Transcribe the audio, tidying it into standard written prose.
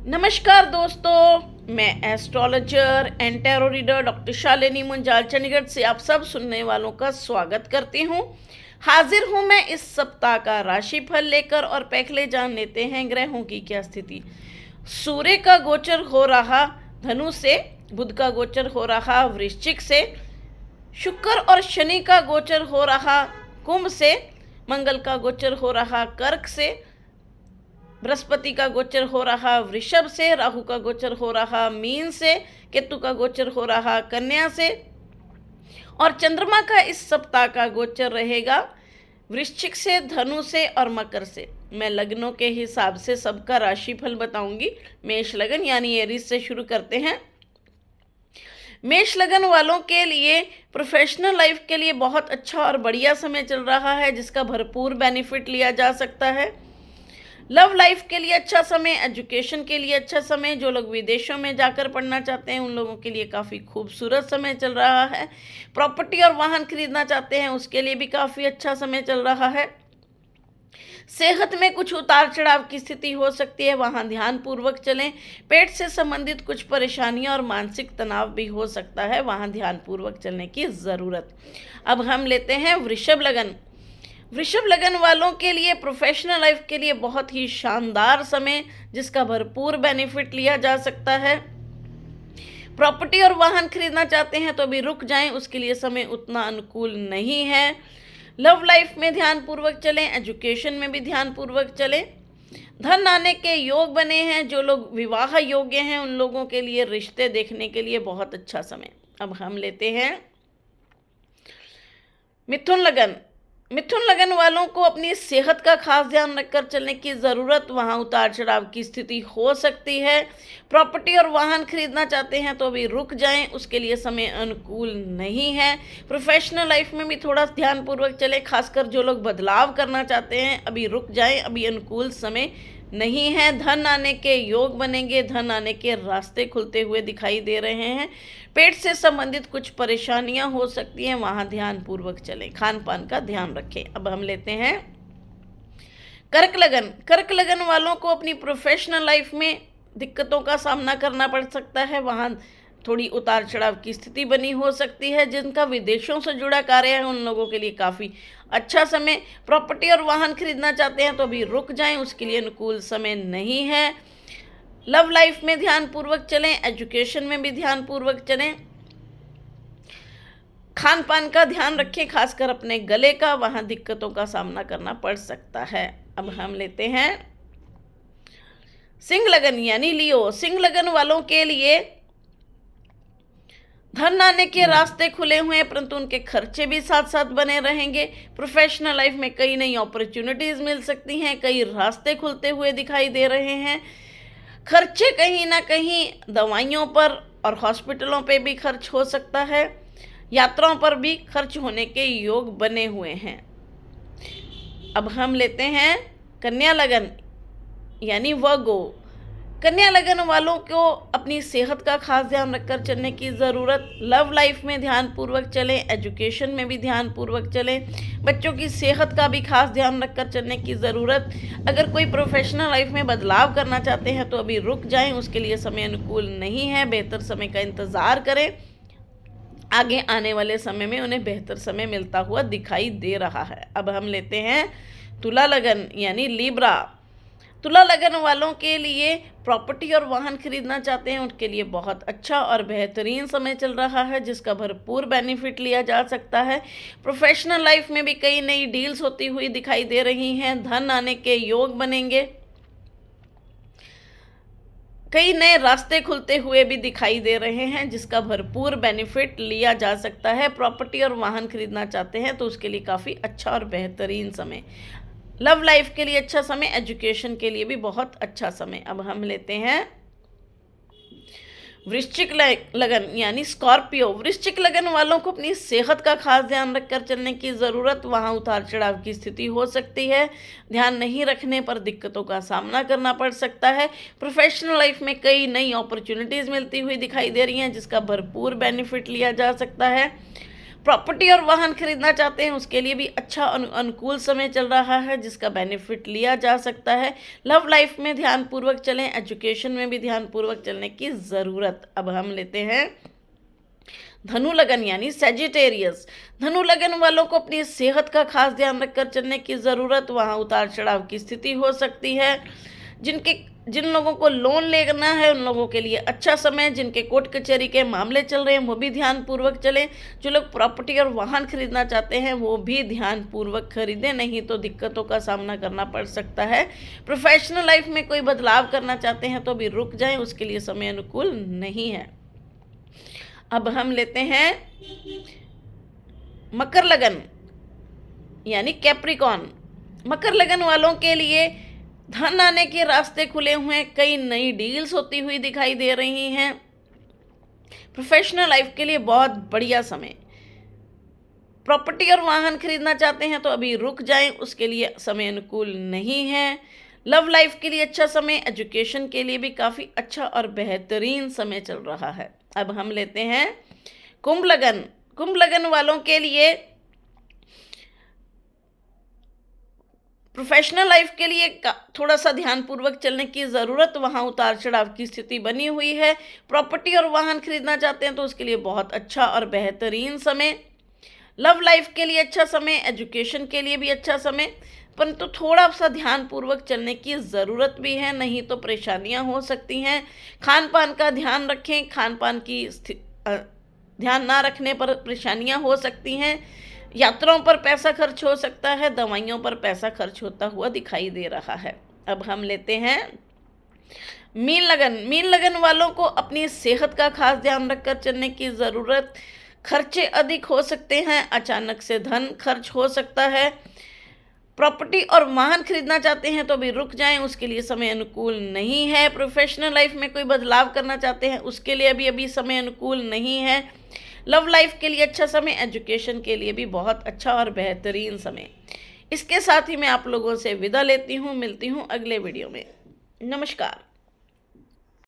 नमस्कार दोस्तों, मैं astrologer and tarot reader doctor Shalini Munjal Chandigarh से आप सब सुनने वालों का स्वागत करती हूँ। हाजिर हूँ मैं इस सप्ताह का राशिफल लेकर और पहले जान लेते हैं ग्रहों की क्या स्थिति। सूर्य का गोचर हो रहा धनु से, बुध का गोचर हो रहा वृश्चिक से, शुक्र और शनि का गोचर हो रहा कुंभ से, मंगल का गोचर हो रहा कर्क से, बृहस्पति का गोचर हो रहा वृषभ से, राहु का गोचर हो रहा मीन से, केतु का गोचर हो रहा कन्या से और चंद्रमा का इस सप्ताह का गोचर रहेगा वृश्चिक से, धनु से और मकर से। मैं लग्नों के हिसाब से सबका राशिफल बताऊंगी। मेष लगन यानी एरीज से शुरू करते हैं। मेष लगन वालों के लिए प्रोफेशनल लाइफ के लिए बहुत अच्छा और बढ़िया समय चल रहा है, जिसका भरपूर बेनिफिट लिया जा सकता है। लव लाइफ के लिए अच्छा समय, एजुकेशन के लिए अच्छा समय, जो लोग विदेशों में जाकर पढ़ना चाहते हैं उन लोगों के लिए काफ़ी खूबसूरत समय चल रहा है। प्रॉपर्टी और वाहन खरीदना चाहते हैं उसके लिए भी काफ़ी अच्छा समय चल रहा है। सेहत में कुछ उतार चढ़ाव की स्थिति हो सकती है, वहाँ ध्यान पूर्वक चलें। पेट से संबंधित कुछ परेशानियां और मानसिक तनाव भी हो सकता है, वहाँ ध्यान पूर्वक चलने की ज़रूरत। अब हम लेते हैं वृषभ लगन। वृषभ लगन वालों के लिए प्रोफेशनल लाइफ के लिए बहुत ही शानदार समय, जिसका भरपूर बेनिफिट लिया जा सकता है। प्रॉपर्टी और वाहन खरीदना चाहते हैं तो अभी रुक जाएं, उसके लिए समय उतना अनुकूल नहीं है। लव लाइफ में ध्यान पूर्वक चलें, एजुकेशन में भी ध्यान पूर्वक चलें। धन आने के योग बने हैं, जो लोग विवाह योग्य हैं उन लोगों के लिए रिश्ते देखने के लिए बहुत अच्छा समय। अब हम लेते हैं मिथुन लगन। मिथुन लगन वालों को अपनी सेहत का खास ध्यान रखकर चलने की ज़रूरत, वहाँ उतार चढ़ाव की स्थिति हो सकती है। प्रॉपर्टी और वाहन खरीदना चाहते हैं तो अभी रुक जाएं, उसके लिए समय अनुकूल नहीं है। प्रोफेशनल लाइफ में भी थोड़ा ध्यानपूर्वक चलें, खासकर जो लोग बदलाव करना चाहते हैं अभी रुक जाएं, अभी अनुकूल समय नहीं है। धन आने के योग बनेंगे, धन आने के रास्ते खुलते हुए दिखाई दे रहे हैं। पेट से संबंधित कुछ परेशानियां हो सकती हैं, वहां ध्यान पूर्वक चलें। खान पान का ध्यान रखें। अब हम लेते हैं कर्क लगन। कर्क लगन वालों को अपनी प्रोफेशनल लाइफ में दिक्कतों का सामना करना पड़ सकता है, वहाँ थोड़ी उतार चढ़ाव की स्थिति बनी हो सकती है। जिनका विदेशों से जुड़ा कार्य है उन लोगों के लिए काफ़ी अच्छा समय। प्रॉपर्टी और वाहन खरीदना चाहते हैं तो अभी रुक जाएं, उसके लिए अनुकूल समय नहीं है। लव लाइफ में ध्यान पूर्वक चलें, एजुकेशन में भी ध्यान पूर्वक चलें। खान पान का ध्यान रखें, खासकर अपने गले का, वहाँ दिक्कतों का सामना करना पड़ सकता है। अब हम लेते हैं सिंह लगन यानी लियो। सिंह लगन वालों के लिए धन आने के रास्ते खुले हुए हैं, परंतु उनके खर्चे भी साथ साथ बने रहेंगे। प्रोफेशनल लाइफ में कई नई अपॉर्चुनिटीज मिल सकती हैं, कई रास्ते खुलते हुए दिखाई दे रहे हैं। खर्चे कहीं ना कहीं दवाइयों पर और हॉस्पिटलों पे भी खर्च हो सकता है। यात्राओं पर भी खर्च होने के योग बने हुए हैं। अब हम लेते हैं कन्या लगन यानी वर्गो। कन्या लगन वालों को अपनी सेहत का खास ध्यान रखकर चलने की ज़रूरत। लव लाइफ में ध्यान पूर्वक चलें, एजुकेशन में भी ध्यान पूर्वक चलें। बच्चों की सेहत का भी खास ध्यान रखकर चलने की ज़रूरत। अगर कोई प्रोफेशनल लाइफ में बदलाव करना चाहते हैं तो अभी रुक जाएं, उसके लिए समय अनुकूल नहीं है। बेहतर समय का इंतज़ार करें, आगे आने वाले समय में उन्हें बेहतर समय मिलता हुआ दिखाई दे रहा है। अब हम लेते हैं तुला लगन यानी लिब्रा। तुला लगन वालों के लिए प्रॉपर्टी और वाहन खरीदना चाहते हैं उनके लिए बहुत अच्छा और बेहतरीन समय चल रहा है, जिसका भरपूर बेनिफिट लिया जा सकता है। प्रोफेशनल लाइफ में भी कई नई डील्स होती हुई दिखाई दे रही हैं। धन आने के योग बनेंगे, कई नए रास्ते खुलते हुए भी दिखाई दे रहे हैं, जिसका भरपूर बेनिफिट लिया जा सकता है। प्रॉपर्टी और वाहन खरीदना चाहते हैं तो उसके लिए काफ़ी अच्छा और बेहतरीन समय। लव लाइफ के लिए अच्छा समय, एजुकेशन के लिए भी बहुत अच्छा समय। अब हम लेते हैं वृश्चिक लगन यानी स्कॉर्पियो। वृश्चिक लगन वालों को अपनी सेहत का खास ध्यान रखकर चलने की ज़रूरत, वहाँ उतार चढ़ाव की स्थिति हो सकती है। ध्यान नहीं रखने पर दिक्कतों का सामना करना पड़ सकता है। प्रोफेशनल लाइफ में कई नई अपॉर्चुनिटीज़ मिलती हुई दिखाई दे रही हैं, जिसका भरपूर बेनिफिट लिया जा सकता है। प्रॉपर्टी और वाहन खरीदना चाहते हैं उसके लिए भी अच्छा अनुकूल समय चल रहा है जिसका बेनिफिट लिया जा सकता है। लव लाइफ में ध्यानपूर्वक चलें, एजुकेशन में भी ध्यानपूर्वक चलने की ज़रूरत। अब हम लेते हैं धनु लगन यानी सेजिटेरियस। धनु लगन वालों को अपनी सेहत का खास ध्यान रखकर चलने की ज़रूरत। वहाँ उतार चढ़ाव की स्थिति हो सकती है। जिन लोगों को लोन लेना है उन लोगों के लिए अच्छा समय। जिनके कोर्ट कचहरी के मामले चल रहे हैं वो भी ध्यानपूर्वक चलें। जो लोग प्रॉपर्टी और वाहन खरीदना चाहते हैं वो भी ध्यानपूर्वक खरीदें, नहीं तो दिक्कतों का सामना करना पड़ सकता है। प्रोफेशनल लाइफ में कोई बदलाव करना चाहते हैं तो भी रुक जाएं, उसके लिए समय अनुकूल नहीं है। अब हम लेते हैं मकर लगन यानी कैप्रिकॉन। मकर लगन वालों के लिए धन आने के रास्ते खुले हुए हैं, कई नई डील्स होती हुई दिखाई दे रही हैं। प्रोफेशनल लाइफ के लिए बहुत बढ़िया समय। प्रॉपर्टी और वाहन खरीदना चाहते हैं तो अभी रुक जाएं, उसके लिए समय अनुकूल नहीं है। लव लाइफ के लिए अच्छा समय, एजुकेशन के लिए भी काफ़ी अच्छा और बेहतरीन समय चल रहा है। अब हम लेते हैं कुंभ लगन। कुंभ लगन वालों के लिए प्रोफेशनल लाइफ के लिए थोड़ा सा ध्यानपूर्वक चलने की ज़रूरत। वहाँ उतार चढ़ाव की स्थिति बनी हुई है। प्रॉपर्टी और वाहन खरीदना चाहते हैं तो उसके लिए बहुत अच्छा और बेहतरीन समय। लव लाइफ के लिए अच्छा समय, एजुकेशन के लिए भी अच्छा समय, परंतु थोड़ा सा ध्यानपूर्वक चलने की ज़रूरत भी है, नहीं तो परेशानियां हो सकती हैं। खान पान का ध्यान रखें, खान पान की ध्यान ना रखने पर परेशानियां हो सकती हैं। यात्राओं पर पैसा खर्च हो सकता है, दवाइयों पर पैसा खर्च होता हुआ दिखाई दे रहा है। अब हम लेते हैं मीन लगन। मीन लगन वालों को अपनी सेहत का खास ध्यान रखकर चलने की ज़रूरत। खर्चे अधिक हो सकते हैं, अचानक से धन खर्च हो सकता है। प्रॉपर्टी और वाहन खरीदना चाहते हैं तो भी रुक जाएं, उसके लिए समय अनुकूल नहीं है। प्रोफेशनल लाइफ में कोई बदलाव करना चाहते हैं उसके लिए अभी समय अनुकूल नहीं है। लव लाइफ के लिए अच्छा समय, एजुकेशन के लिए भी बहुत अच्छा और बेहतरीन समय। इसके साथ ही मैं आप लोगों से विदा लेती हूँ, मिलती हूँ अगले वीडियो में। नमस्कार।